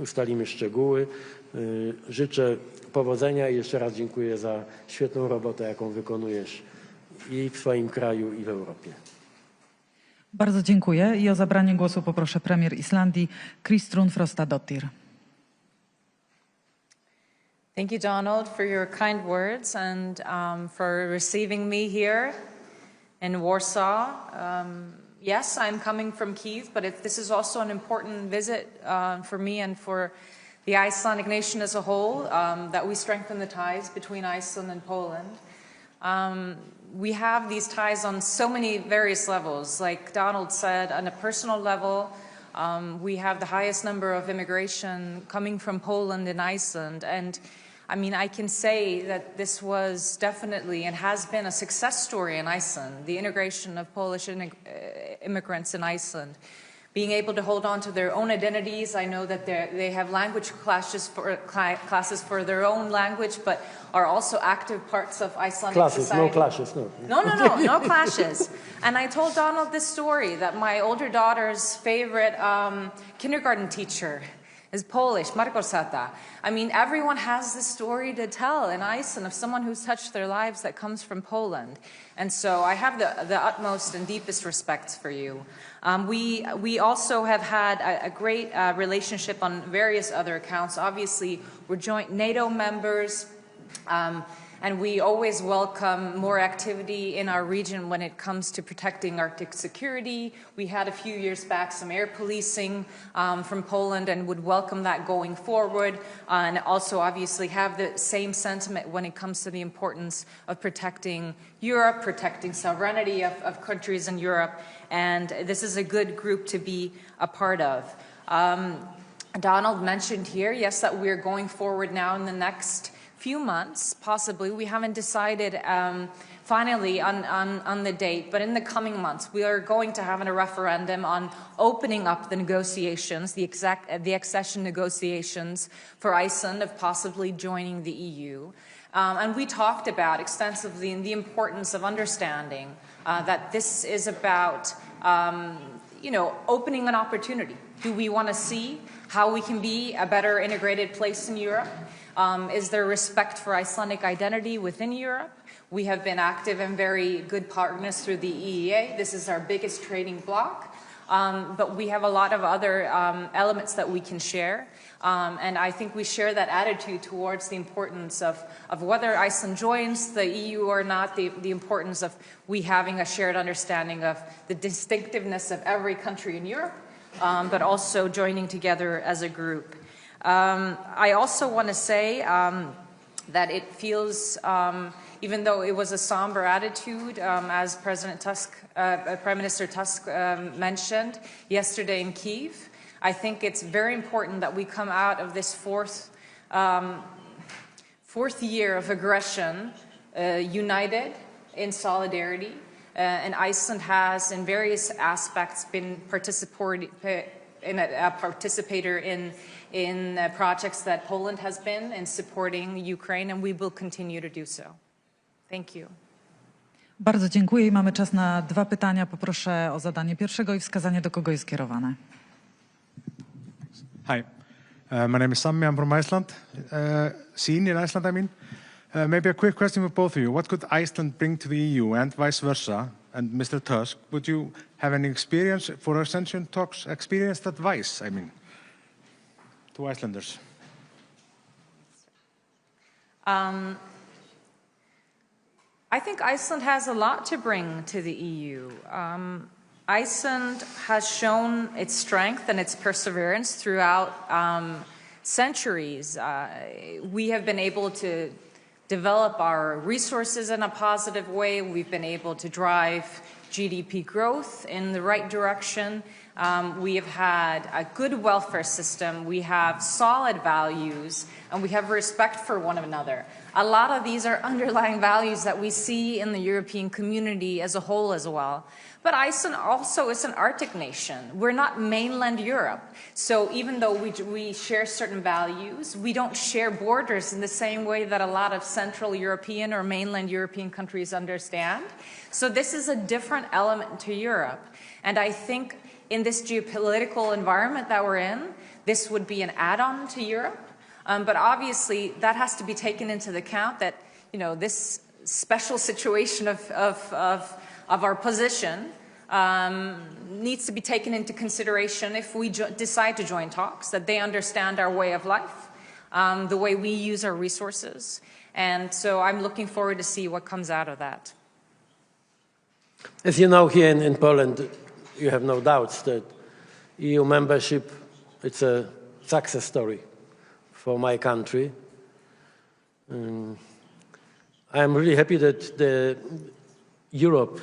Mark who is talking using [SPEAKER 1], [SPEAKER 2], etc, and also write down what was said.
[SPEAKER 1] ustalimy szczegóły. Życzę powodzenia i jeszcze raz dziękuję za świetną robotę, jaką wykonujesz i w swoim kraju, i w Europie.
[SPEAKER 2] Bardzo dziękuję i o zabranie głosu poproszę premier Islandii Kristrún Frostadóttir.
[SPEAKER 3] Thank you, Donald, for your kind words and for receiving me here in Warsaw. Yes, I'm coming from Kyiv, but this is also an important visit for me and for the Icelandic nation as a whole, that we strengthen the ties between Iceland and Poland. We have these ties on so many various levels. Like Donald said, on a personal level, we have the highest number of immigration coming from Poland and Iceland. And I mean, I can say that this was definitely and has been a success story in Iceland, the integration of Polish immigrants in Iceland. Being able to hold on to their own identities. I know that they have language classes for their own language, but are also active parts of Icelandic society.
[SPEAKER 1] No clashes, no.
[SPEAKER 3] No clashes. And I told Donald this story, that my older daughter's favorite kindergarten teacher is Polish, Margosata. I mean, everyone has this story to tell in Iceland of someone who's touched their lives that comes from Poland. And so I have the utmost and deepest respect for you. We also have had a great relationship on various other accounts. Obviously, we're joint NATO members, and we always welcome more activity in our region when it comes to protecting Arctic security. We had a few years back some air policing from Poland and would welcome that going forward, and also obviously have the same sentiment when it comes to the importance of protecting Europe, protecting sovereignty of countries in Europe, and this is a good group to be a part of. Donald mentioned here, yes, that we're going forward now in the next few months, possibly. We haven't decided finally on the date, but in the coming months, we are going to have a referendum on opening up the negotiations, the accession negotiations for Iceland of possibly joining the EU. And we talked about extensively the importance of understanding that this is about, opening an opportunity. Do we want to see how we can be a better integrated place in Europe? Is there respect for Icelandic identity within Europe? We have been active and very good partners through the EEA. This is our biggest trading bloc. But we have a lot of other elements that we can share. And I think we share that attitude towards the importance of whether Iceland joins the EU or not, the importance of we having a shared understanding of the distinctiveness of every country in Europe, but also joining together as a group. I also want to say that it feels, even though it was a somber attitude, as President Tusk, Prime Minister Tusk mentioned yesterday in Kyiv, I think it's very important that we come out of this fourth year of aggression united in solidarity. And Iceland has, in various aspects, been a participator in projects that Poland has been in supporting Ukraine, and we will continue to do so. Thank you.
[SPEAKER 2] Bardzo dziękuję i mamy czas na 2 pytania. Poproszę o zadanie pierwszego i wskazanie, do kogo jest kierowane.
[SPEAKER 4] Hi, my name is Sammy. I'm from Iceland. Seen in Iceland, I mean. Maybe a quick question for both of you. What could Iceland bring to the EU and vice versa? And Mr. Tusk, would you have any experience for accession talks, experienced advice, I mean, to Icelanders?
[SPEAKER 3] I think Iceland has a lot to bring to the EU. Iceland has shown its strength and its perseverance throughout centuries. We have been able to develop our resources in a positive way. We've been able to drive GDP growth in the right direction. We have had a good welfare system. We have solid values, and we have respect for one another. A lot of these are underlying values that we see in the European community as a whole as well. But Iceland also is an Arctic nation. We're not mainland Europe. So even though we share certain values, we don't share borders in the same way that a lot of Central European or mainland European countries understand. So this is a different element to Europe. And I think in this geopolitical environment that we're in, this would be an add-on to Europe. But obviously, that has to be taken into account that, you know, this special situation of our position needs to be taken into consideration if we decide to join talks, that they understand our way of life, the way we use our resources. And so I'm looking forward to see what comes out of that.
[SPEAKER 1] As you know, here in Poland, you have no doubts that EU membership, it's a success story for my country. I am really happy that Europe